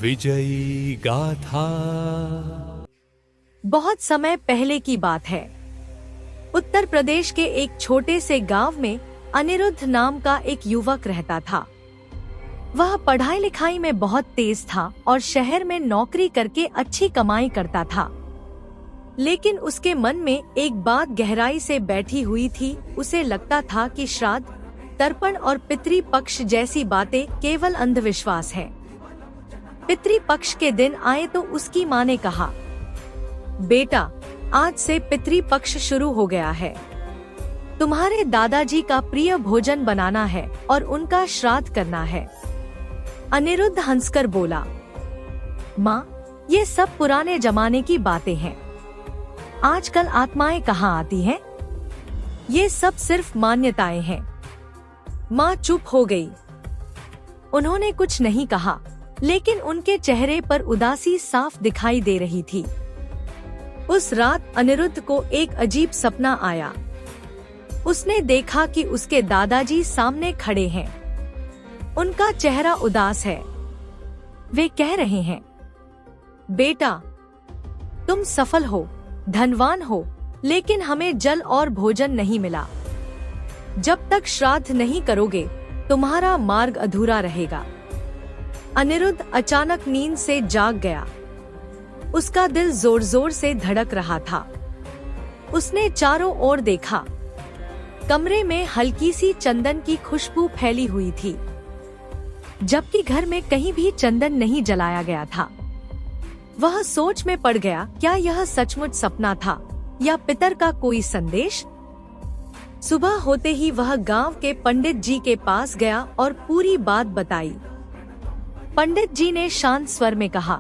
विजयी गाथा। बहुत समय पहले की बात है। उत्तर प्रदेश के एक छोटे से गांव में अनिरुद्ध नाम का एक युवक रहता था। वह पढ़ाई लिखाई में बहुत तेज था और शहर में नौकरी करके अच्छी कमाई करता था। लेकिन उसके मन में एक बात गहराई से बैठी हुई थी। उसे लगता था कि श्राद्ध, तर्पण और पितृपक्ष जैसी बातें केवल अंधविश्वास है। पितृपक्ष के दिन आए तो उसकी माँ ने कहा, बेटा, आज से पितृपक्ष शुरू हो गया है। तुम्हारे दादाजी का प्रिय भोजन बनाना है और उनका श्राद्ध करना है। अनिरुद्ध हंसकर बोला, माँ, ये सब पुराने जमाने की बातें हैं। आजकल आत्माएं कहाँ आती हैं? ये सब सिर्फ मान्यताएं हैं। माँ चुप हो गई। उन्होंने कुछ नहीं कहा, लेकिन उनके चेहरे पर उदासी साफ दिखाई दे रही थी। उस रात अनिरुद्ध को एक अजीब सपना आया। उसने देखा कि उसके दादाजी सामने खड़े हैं। उनका चेहरा उदास है। वे कह रहे हैं, बेटा, तुम सफल हो, धनवान हो, लेकिन हमें जल और भोजन नहीं मिला। जब तक श्राद्ध नहीं करोगे, तुम्हारा मार्ग अधूरा रहेगा। अनिरुद्ध अचानक नींद से जाग गया। उसका दिल जोर जोर से धड़क रहा था। उसने चारों ओर देखा। कमरे में हल्की सी चंदन की खुशबू फैली हुई थी, जबकि घर में कहीं भी चंदन नहीं जलाया गया था। वह सोच में पड़ गया, क्या यह सचमुच सपना था या पितर का कोई संदेश? सुबह होते ही वह गांव के पंडित जी के पास गया और पूरी बात बताई। पंडित जी ने शांत स्वर में कहा,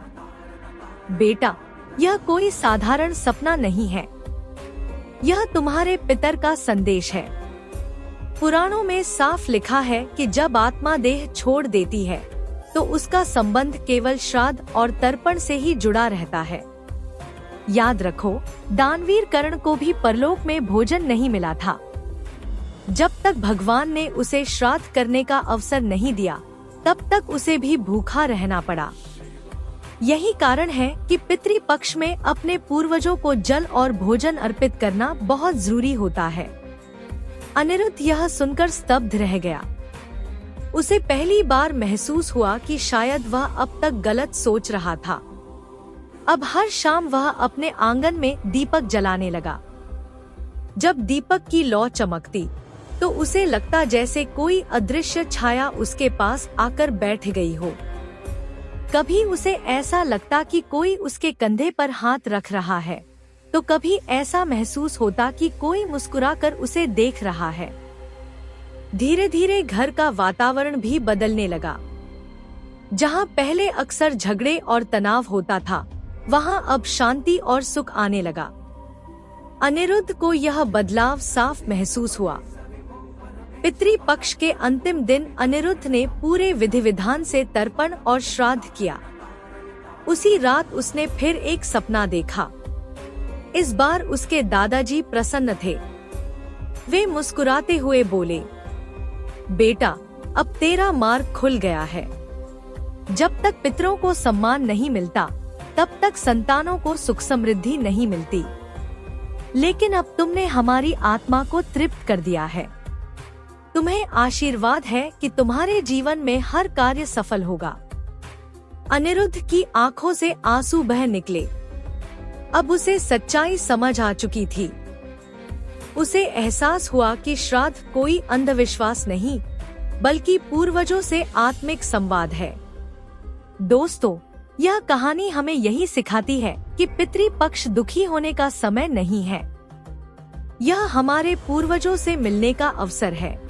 बेटा, यह कोई साधारण सपना नहीं है। यह तुम्हारे पितर का संदेश है। पुराणों में साफ लिखा है कि जब आत्मा देह छोड़ देती है तो उसका संबंध केवल श्राद्ध और तर्पण से ही जुड़ा रहता है। याद रखो, दानवीर कर्ण को भी परलोक में भोजन नहीं मिला था। जब तक भगवान ने उसे श्राद्ध करने का अवसर नहीं दिया, तब तक उसे भी भूखा रहना पड़ा। यही कारण है कि पितृपक्ष में अपने पूर्वजों को जल और भोजन अर्पित करना बहुत जरूरी होता है। अनिरुद्ध यह सुनकर स्तब्ध रह गया। उसे पहली बार महसूस हुआ कि शायद वह अब तक गलत सोच रहा था। अब हर शाम वह अपने आंगन में दीपक जलाने लगा। जब दीपक की लौ चमकती तो उसे लगता जैसे कोई अदृश्य छाया उसके पास आकर बैठ गई हो। कभी उसे ऐसा लगता कि कोई उसके कंधे पर हाथ रख रहा है, तो कभी ऐसा महसूस होता कि कोई मुस्कुराकर उसे देख रहा है। धीरे धीरे घर का वातावरण भी बदलने लगा। जहाँ पहले अक्सर झगड़े और तनाव होता था, वहाँ अब शांति और सुख आने लगा। अनिरुद्ध को यह बदलाव साफ महसूस हुआ। पितृपक्ष के अंतिम दिन अनिरुद्ध ने पूरे विधि विधान से तर्पण और श्राद्ध किया। उसी रात उसने फिर एक सपना देखा। इस बार उसके दादाजी प्रसन्न थे। वे मुस्कुराते हुए बोले, बेटा, अब तेरा मार्ग खुल गया है। जब तक पितरों को सम्मान नहीं मिलता, तब तक संतानों को सुख समृद्धि नहीं मिलती। लेकिन अब तुमने हमारी आत्मा को तृप्त कर दिया है। तुम्हें आशीर्वाद है कि तुम्हारे जीवन में हर कार्य सफल होगा। अनिरुद्ध की आंखों से आंसू बह निकले। अब उसे सच्चाई समझ आ चुकी थी। उसे एहसास हुआ कि श्राद्ध कोई अंधविश्वास नहीं, बल्कि पूर्वजों से आत्मिक संवाद है। दोस्तों, यह कहानी हमें यही सिखाती है कि पितृपक्ष दुखी होने का समय नहीं है। यह हमारे पूर्वजों से मिलने का अवसर है।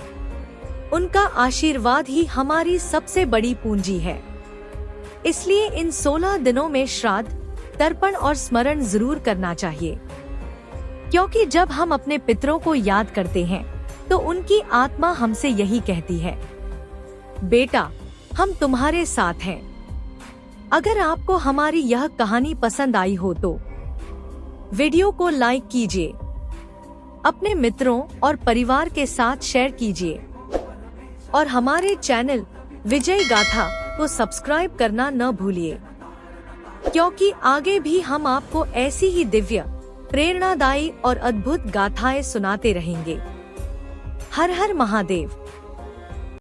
उनका आशीर्वाद ही हमारी सबसे बड़ी पूंजी है। इसलिए इन 16 दिनों में श्राद्ध, तर्पण और स्मरण जरूर करना चाहिए, क्योंकि जब हम अपने पितरों को याद करते हैं तो उनकी आत्मा हमसे यही कहती है, बेटा, हम तुम्हारे साथ हैं। अगर आपको हमारी यह कहानी पसंद आई हो तो वीडियो को लाइक कीजिए, अपने मित्रों और परिवार के साथ शेयर कीजिए और हमारे चैनल विजय गाथा को सब्सक्राइब करना न भूलिए, क्योंकि आगे भी हम आपको ऐसी ही दिव्य, प्रेरणादायी और अद्भुत गाथाएं सुनाते रहेंगे। हर हर महादेव।